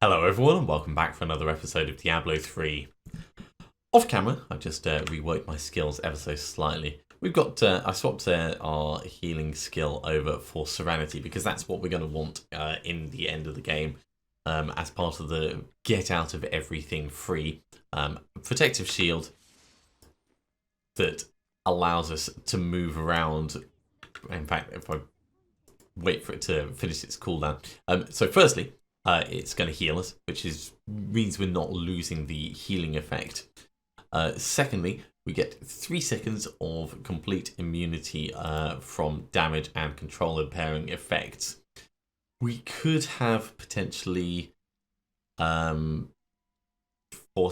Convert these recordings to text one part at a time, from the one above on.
Hello everyone and welcome back for another episode of Diablo 3. Off camera, I've just reworked my skills ever so slightly. We've got, I swapped our healing skill over for Serenity because that's what we're going to want in the end of the game as part of the get out of everything free protective shield that allows us to move around. In fact, if I wait for it to finish its cooldown. So firstly, it's going to heal us, which means we're not losing the healing effect. Secondly, we get 3 seconds of complete immunity from damage and control impairing effects. We could have potentially 4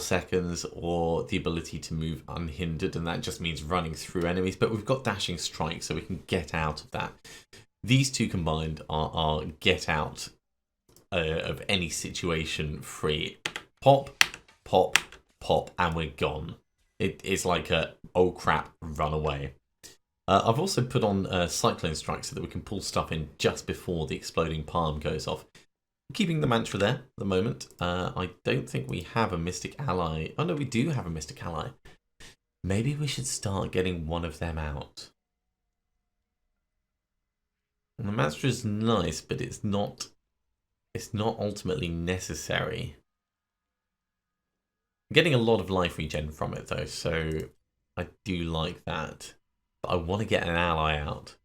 seconds or the ability to move unhindered, and that just means running through enemies, but we've got dashing strike, so we can get out of that. These two combined are our get out of any situation free. Pop, pop, pop, and we're gone. It's like a, oh crap, run away. I've also put on Cyclone Strike so that we can pull stuff in just before the exploding palm goes off. Keeping the mantra there at the moment. I don't think we have a Mystic Ally. Oh no, we do have a Mystic Ally. Maybe we should start getting one of them out. And the mantra is nice, but it's not ultimately necessary. I'm getting a lot of life regen from it though, so I do like that. But I want to get an ally out.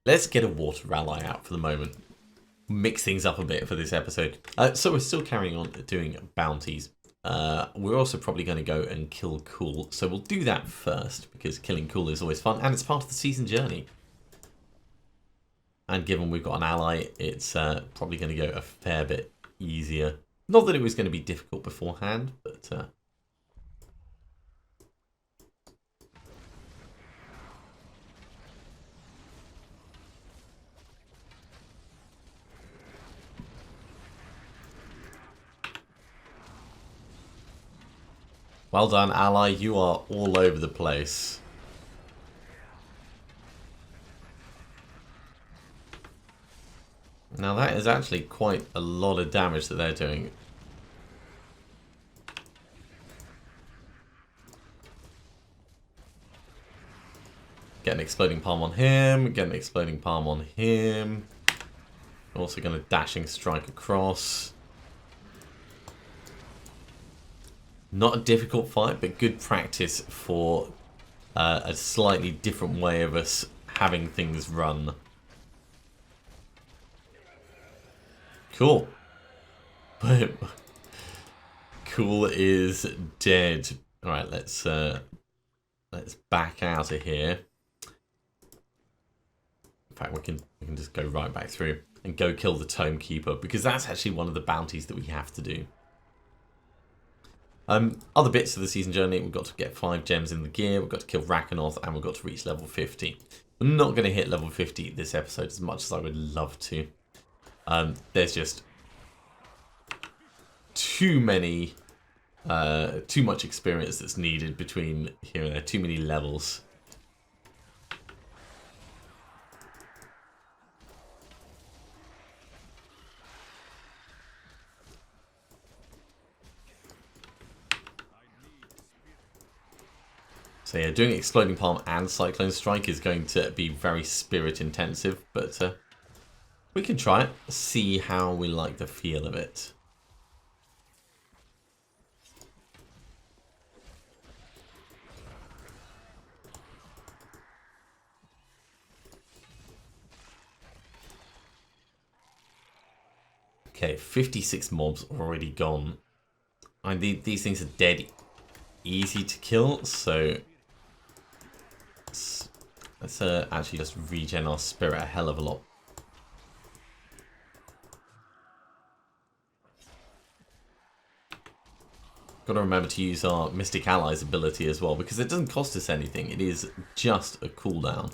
Let's get a water ally out for the moment. Mix things up a bit for this episode. So we're still carrying on doing bounties. We're also probably going to go and kill Cool. So we'll do that first because killing Cool is always fun and it's part of the season journey. And given we've got an ally, it's probably going to go a fair bit easier. Not that it was going to be difficult beforehand, but... Well done, ally. You are all over the place. Now that is actually quite a lot of damage that they're doing. Get an exploding palm on him. Get an exploding palm on him. Also going to dashing strike across. Not a difficult fight, but good practice for a slightly different way of us having things run. Cool. But Cool is dead. All right, let's back out of here. In fact, we can just go right back through and go kill the Tome Keeper because that's actually one of the bounties that we have to do. Other bits of the season journey, we've got to get 5 gems in the gear, we've got to kill Rakanoth, and we've got to reach level 50. We're not going to hit level 50 this episode as much as I would love to. There's just too much experience that's needed between here and there, too many levels. So yeah, doing Exploding Palm and Cyclone Strike is going to be very spirit intensive, but we can try it, see how we like the feel of it. Okay, 56 mobs already gone. I mean, these things are dead easy to kill, so let's actually just regen our spirit a hell of a lot. Got to remember to use our Mystic Allies ability as well, because it doesn't cost us anything. It is just a cooldown.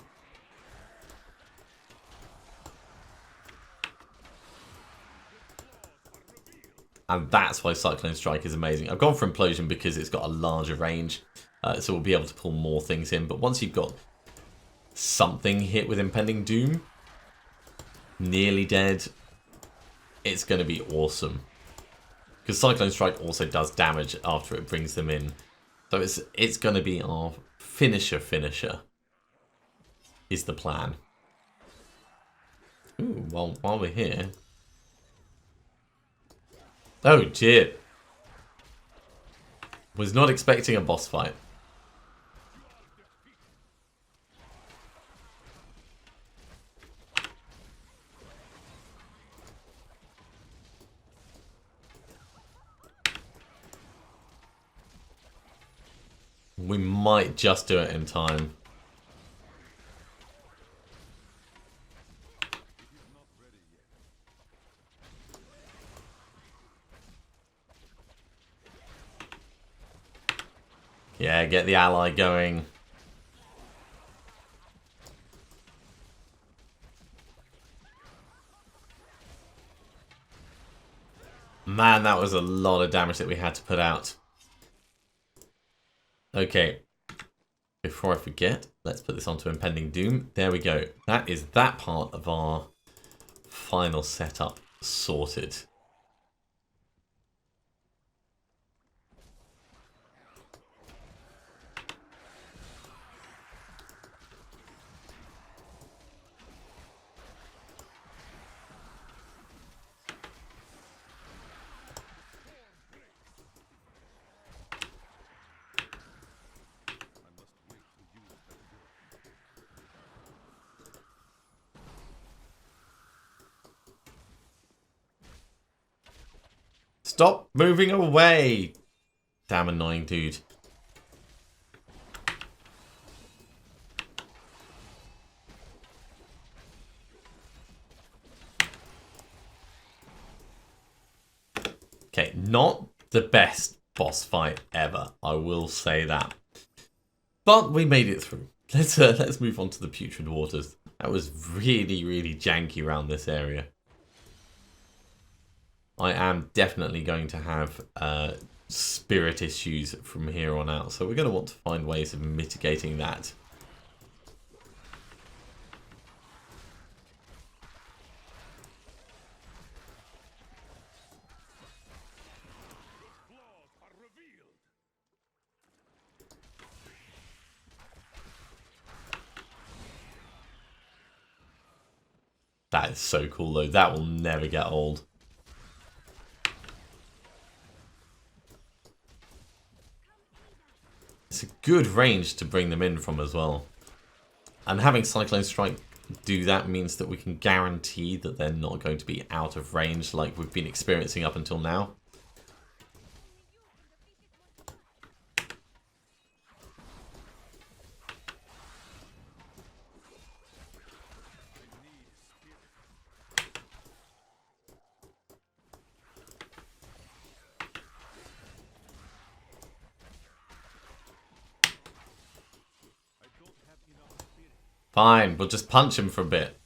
And that's why Cyclone Strike is amazing. I've gone for Implosion because it's got a larger range. So we'll be able to pull more things in. But once you've got something hit with Impending Doom, nearly dead, it's going to be awesome. Because Cyclone Strike also does damage after it brings them in. So it's going to be our finisher is the plan. Ooh, well, while we're here... Oh, dear. Was not expecting a boss fight. We might just do it in time. Yeah, get the ally going. Man, that was a lot of damage that we had to put out. Okay. Before I forget, let's put this onto Impending Doom. There we go. That is that part of our final setup sorted. Stop moving away! Damn annoying dude. Okay, not the best boss fight ever. I will say that. But we made it through. Let's move on to the Putrid Waters. That was really, really janky around this area. I am definitely going to have spirit issues from here on out, so we're going to want to find ways of mitigating that. That is so cool though, that will never get old. It's a good range to bring them in from as well. And having Cyclone Strike do that means that we can guarantee that they're not going to be out of range like we've been experiencing up until now. Fine, we'll just punch him for a bit.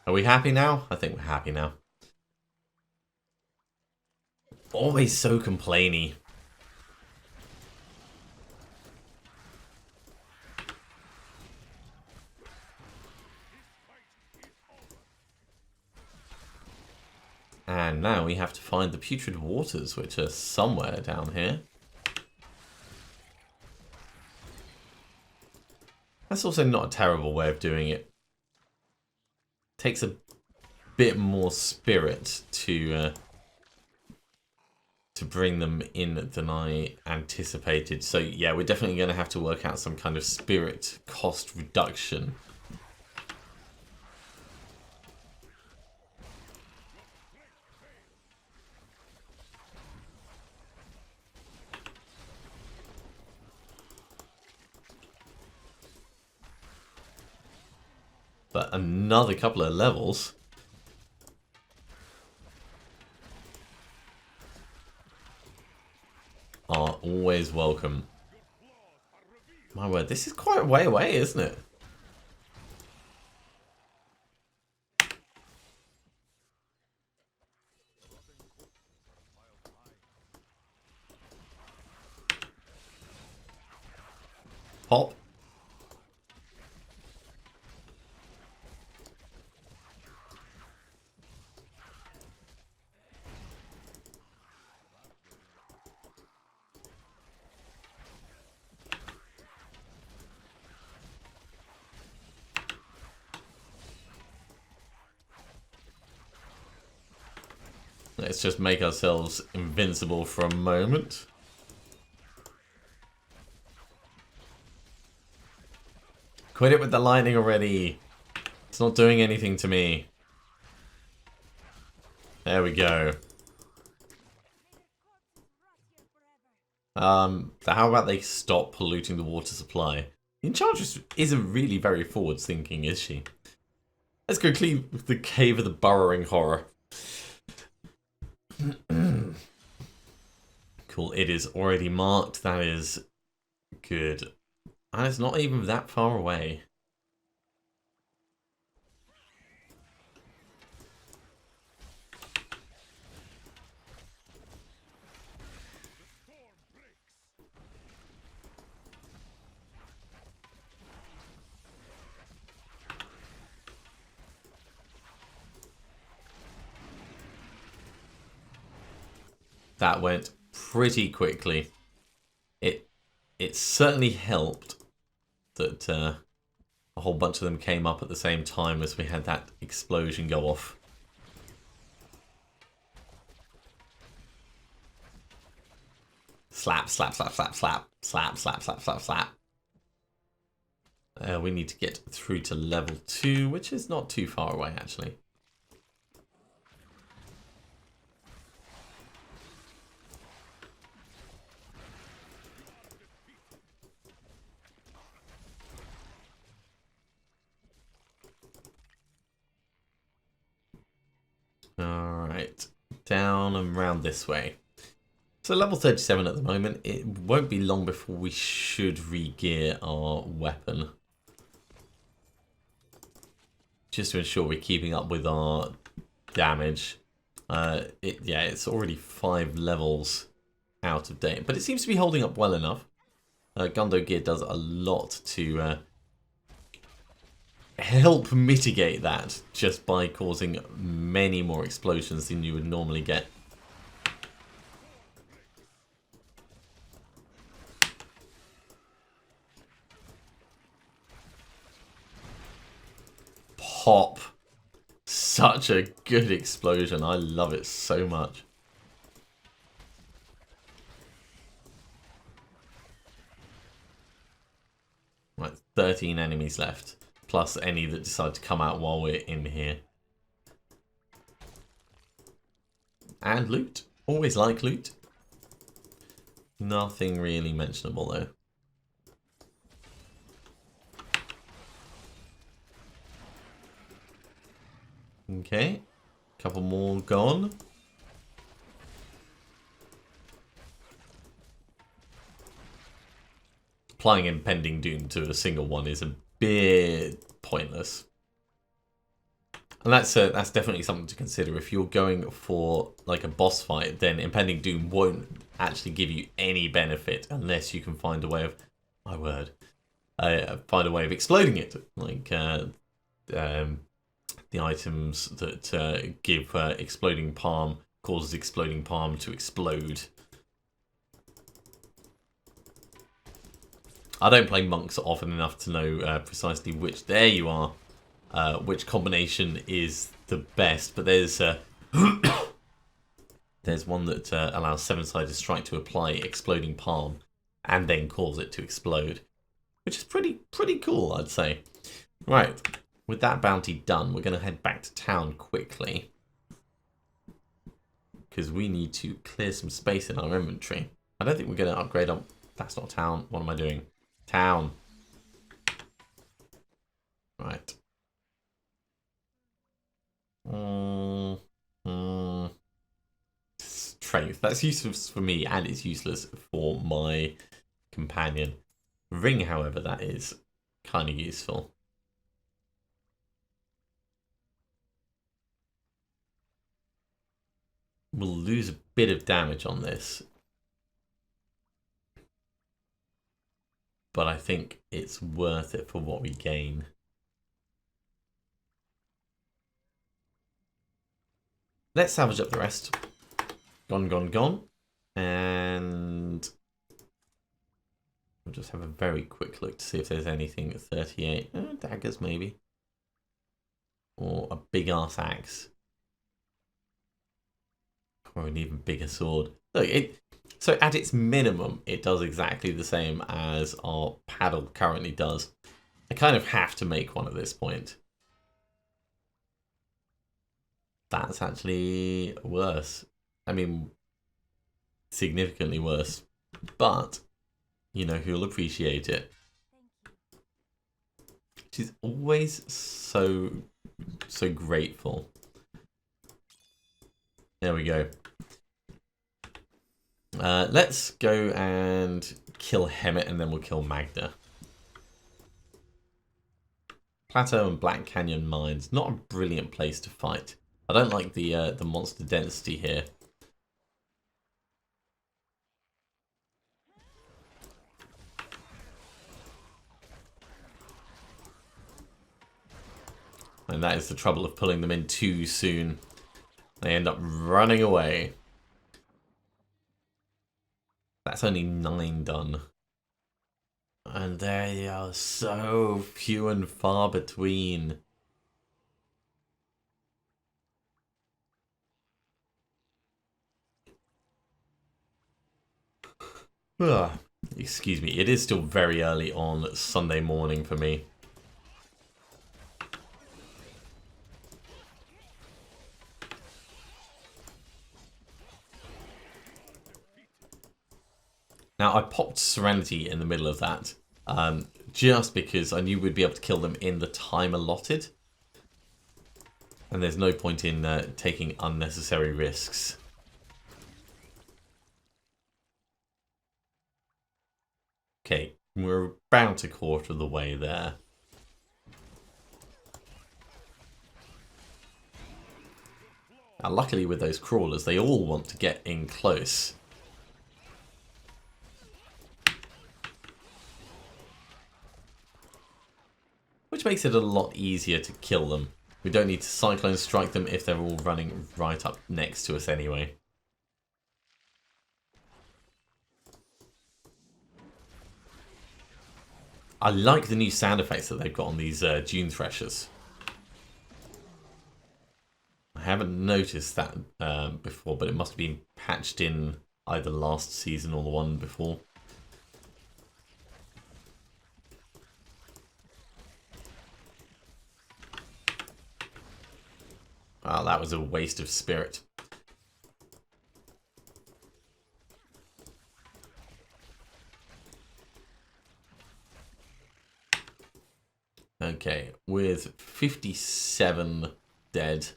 Are we happy now? I think we're happy now. Always so complainy. And now we have to find the Putrid Waters, which are somewhere down here. That's also not a terrible way of doing it. Takes a bit more spirit to bring them in than I anticipated. So yeah, we're definitely going to have to work out some kind of spirit cost reduction. But another couple of levels. Are always welcome. My word, this is quite a way away, isn't it? Pop. Let's just make ourselves invincible for a moment. Quit it with the lightning already. It's not doing anything to me. There we go. How about they stop polluting the water supply? The Enchantress isn't really very forward thinking, is she? Let's go clean the cave of the burrowing horror. Cool, it is already marked. That is good. And it's not even that far away. That went pretty quickly. It certainly helped that a whole bunch of them came up at the same time as we had that explosion go off. Slap, slap, slap, slap, slap, slap, slap, slap, slap, slap. We need to get through to level 2, which is not too far away, actually. Alright, down and round this way. So level 37 at the moment. It won't be long before we should re-gear our weapon. Just to ensure we're keeping up with our damage. Yeah, it's already 5 levels out of date. But it seems to be holding up well enough. Gundo gear does a lot to help mitigate that just by causing many more explosions than you would normally get. Pop. Such a good explosion. I love it so much. Right, 13 enemies left. Plus any that decide to come out while we're in here. And loot. Always like loot. Nothing really mentionable though. Okay. Couple more gone. Applying impending doom to a single one is a bit pointless. And that's definitely something to consider. If you're going for like a boss fight, then impending doom won't actually give you any benefit unless you can find a way of, my word, find a way of exploding it. Like the items that give exploding palm causes exploding palm to explode. I don't play monks often enough to know precisely which. There you are. Which combination is the best? But there's there's one that allows 7-sided strike to apply exploding palm and then cause it to explode, which is pretty cool, I'd say. Right, with that bounty done, we're going to head back to town quickly because we need to clear some space in our inventory. I don't think we're going to upgrade on. That's not town. What am I doing? Town. Right. Strength. That's useless for me and it's useless for my companion. Ring, however, that is kind of useful. We'll lose a bit of damage on this. but I think it's worth it for what we gain. Let's salvage up the rest. Gone, gone, gone. And we'll just have a very quick look to see if there's anything at 38. Daggers, maybe. Or a big-ass axe. Or an even bigger sword. Look, so at its minimum, it does exactly the same as our paddle currently does. I kind of have to make one at this point. That's actually worse. I mean, significantly worse. But, you know who'll appreciate it. She's always so grateful. There we go. Let's go and kill Hemet, and then we'll kill Magda. Plateau and Black Canyon mines. Not a brilliant place to fight. I don't like the monster density here. And that is the trouble of pulling them in too soon. They end up running away. That's only 9 done. And they are so few and far between. Excuse me, it is still very early on Sunday morning for me. Now, I popped Serenity in the middle of that, just because I knew we'd be able to kill them in the time allotted. And there's no point in taking unnecessary risks. Okay, we're about a quarter of the way there. Now, luckily with those crawlers, they all want to get in close. Which makes it a lot easier to kill them. We don't need to cyclone strike them if they're all running right up next to us anyway. I like the new sound effects that they've got on these Dune Threshers. I haven't noticed that before, but it must have been patched in either last season or the one before. Oh, that was a waste of spirit. Okay, with 57 dead.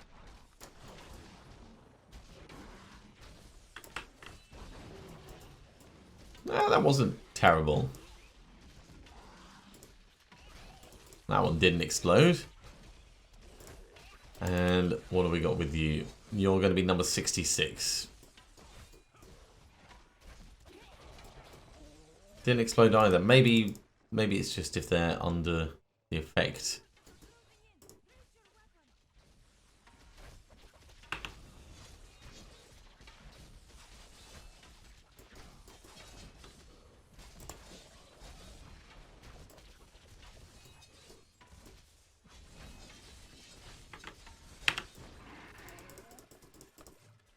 No, that wasn't terrible. That one didn't explode. And what have we got with you? You're going to be number 66. Didn't explode either. Maybe it's just if they're under the effect.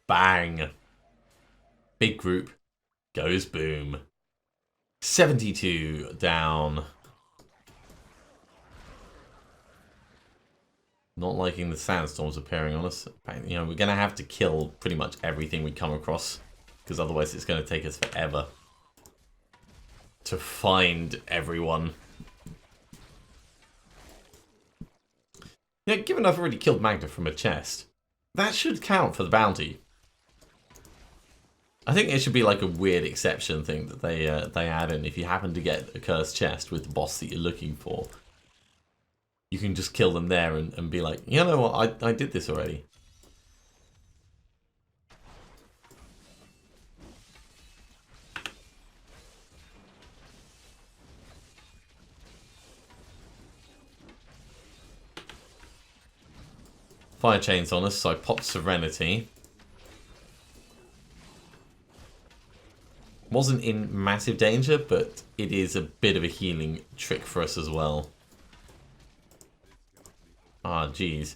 Bang. Big group goes boom. 72 down. Not liking the sandstorms appearing on us. You know, we're going to have to kill pretty much everything we come across, because otherwise it's going to take us forever to find everyone. Yeah, given I've already killed Magda from a chest, that should count for the bounty. I think it should be like a weird exception thing that they add in. If you happen to get a cursed chest with the boss that you're looking for, you can just kill them there and be like, you know what, I did this already. fire chains on us, so I popped Serenity. Wasn't in massive danger, but it is a bit of a healing trick for us as well. Ah, jeez.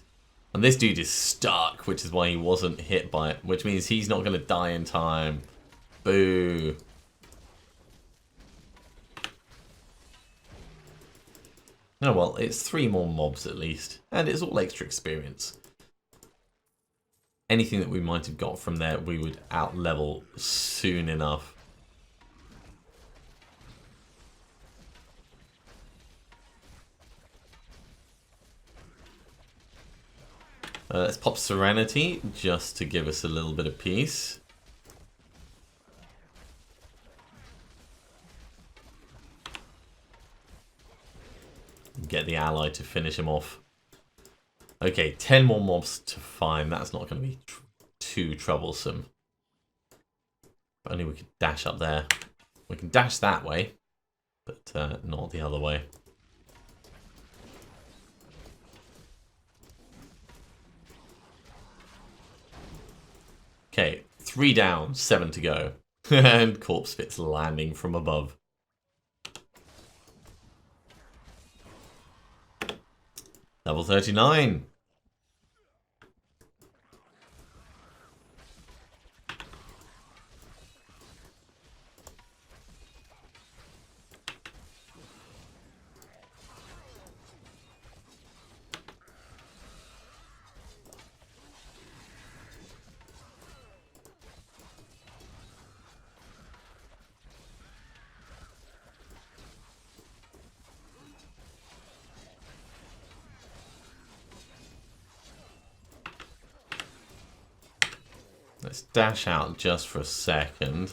And this dude is stuck, which is why he wasn't hit by it, which means he's not going to die in time. Boo. Oh well, it's 3 more mobs at least, and it's all extra experience. Anything that we might have got from there, we would out-level soon enough. Let's pop Serenity, just to give us a little bit of peace. Get the ally to finish him off. Okay, 10 more mobs to find. That's not going to be too troublesome. If only we could dash up there. We can dash that way, but not the other way. Okay, 3 down, 7 to go. And Corpse Fit's landing from above. Level 39. Let's dash out just for a second.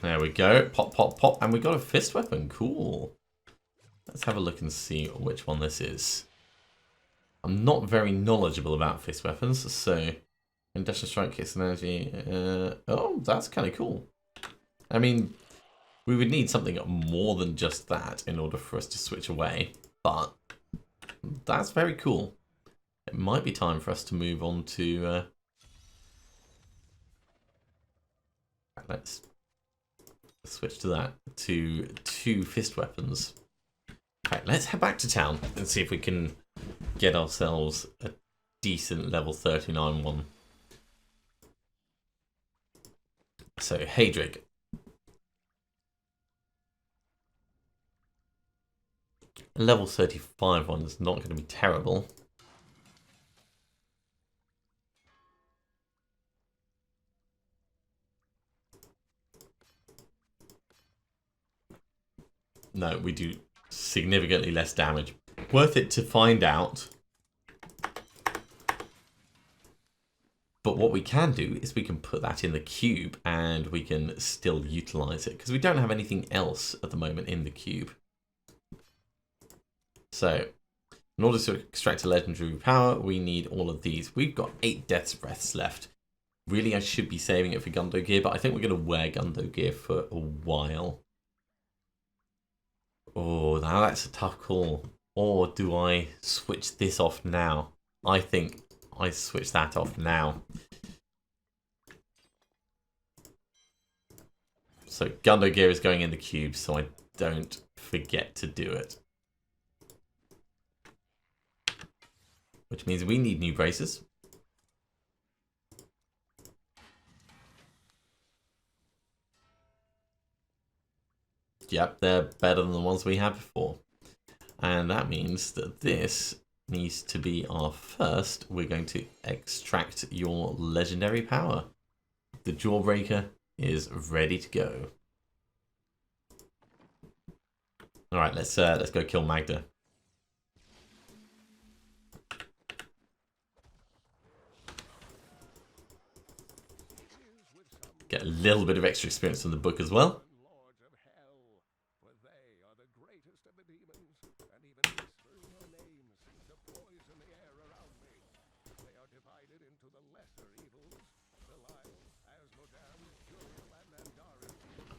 There we go. Pop, pop, pop. And we got a fist weapon. Cool. Let's have a look and see which one this is. I'm not very knowledgeable about fist weapons, so industrial strike kicks and energy. Oh, that's kind of cool. I mean, we would need something more than just that in order for us to switch away, but that's very cool. It might be time for us to move on to... let's switch to that. To 2 fist weapons. Okay, let's head back to town and see if we can get ourselves a decent level 39 one. So, Hadrig. A level 35 one is not going to be terrible. No, we do significantly less damage. Worth it to find out. But what we can do is we can put that in the cube and we can still utilize it, because we don't have anything else at the moment in the cube. So, in order to extract a legendary power, we need all of these. We've got 8 Death's Breaths left. Really, I should be saving it for Gundo gear, but I think we're going to wear Gundo gear for a while. Oh, now that's a tough call. Or do I switch this off now? I think I switch that off now. So Gundo gear is going in the cube, so I don't forget to do it. Which means we need new braces. Yep, they're better than the ones we had before. And that means that this needs to be our first. We're going to extract your legendary power. The Jawbreaker is ready to go. Alright, let's go kill Magda. Get a little bit of extra experience from the book as well.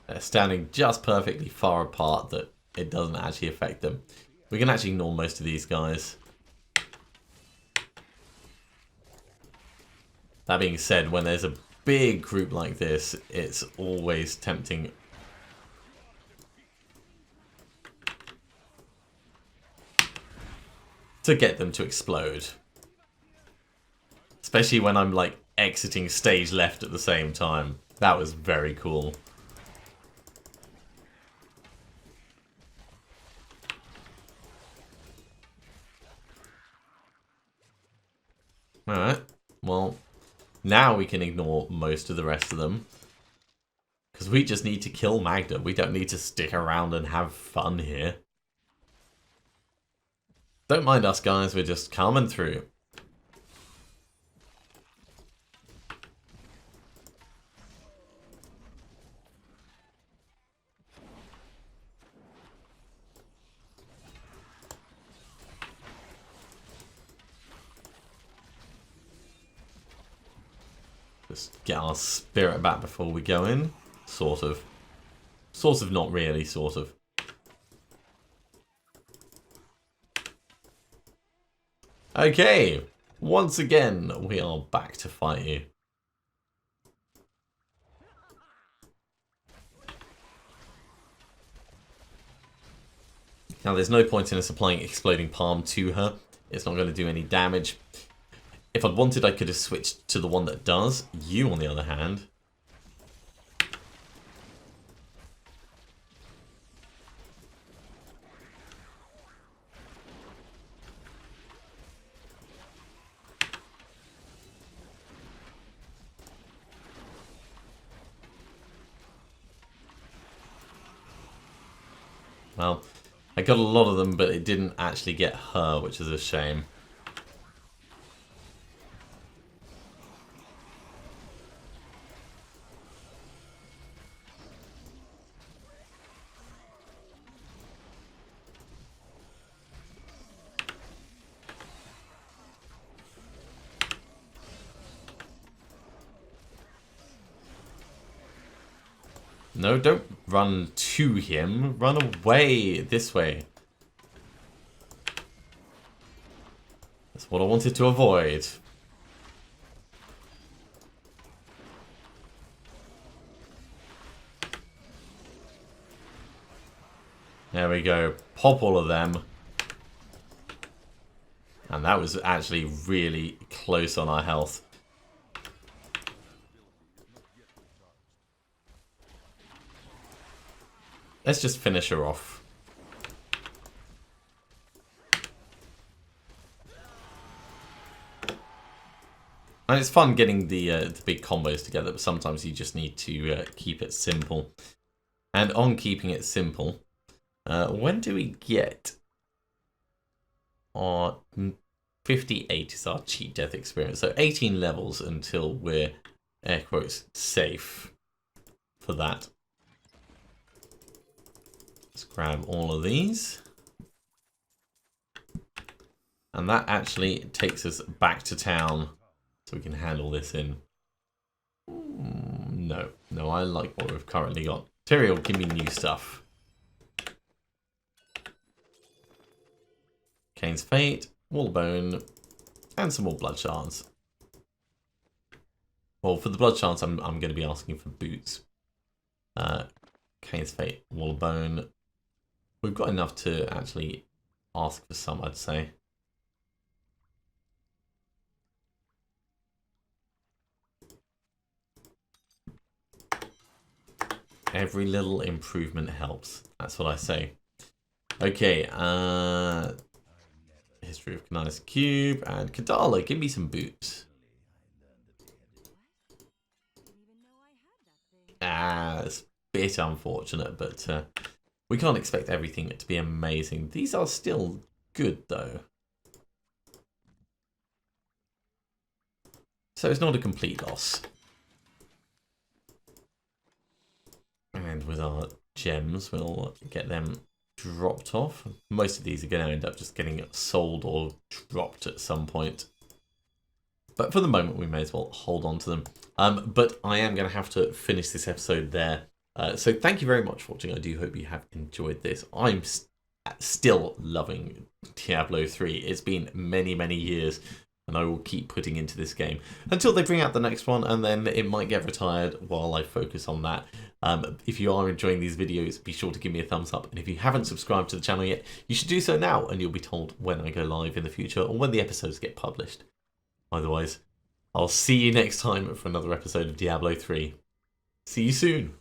They're standing just perfectly far apart that it doesn't actually affect them. We can actually ignore most of these guys. That being said, when there's a big group like this, it's always tempting to get them to explode. Especially when I'm like exiting stage left at the same time. That was very cool. Alright, well, now we can ignore most of the rest of them. Because we just need to kill Magda. We don't need to stick around and have fun here. Don't mind us, guys. We're just coming through. Just get our spirit back before we go in. Sort of. Sort of, not really, sort of. Okay. Once again, we are back to fight you. Now, there's no point in us applying Exploding Palm to her. It's not going to do any damage. If I'd wanted, I could have switched to the one that does. You, on the other hand. Well, I got a lot of them, but it didn't actually get her, which is a shame. No, don't run to him. Run away this way. That's what I wanted to avoid. There we go. Pop all of them. And that was actually really close on our health. Let's just finish her off. And it's fun getting the big combos together, but sometimes you just need to keep it simple. And on keeping it simple, when do we get our 58 is our cheat death experience? So 18 levels until we're, air quotes, safe for that. Let's grab all of these. And that actually takes us back to town so we can handle this in. No, I like what we've currently got. Tyrael, give me new stuff. Kane's Fate, Wallbone, and some more blood shards. Well, for the blood shards, I'm going to be asking for boots. Kane's Fate, Wallbone. We've got enough to actually ask for some, I'd say. Every little improvement helps. That's what I say. Okay, History of Canais Cube and Kadala, give me some boots. It's a bit unfortunate, but we can't expect everything to be amazing. These are still good, though. So it's not a complete loss. And with our gems, we'll get them dropped off. Most of these are going to end up just getting sold or dropped at some point. But for the moment, we may as well hold on to them. But I am going to have to finish this episode there. So thank you very much for watching. I do hope you have enjoyed this. I'm still loving Diablo 3. It's been many, many years, and I will keep putting into this game until they bring out the next one, and then it might get retired while I focus on that. If you are enjoying these videos, be sure to give me a thumbs up, and if you haven't subscribed to the channel yet, you should do so now, and you'll be told when I go live in the future or when the episodes get published. Otherwise, I'll see you next time for another episode of Diablo 3. See you soon!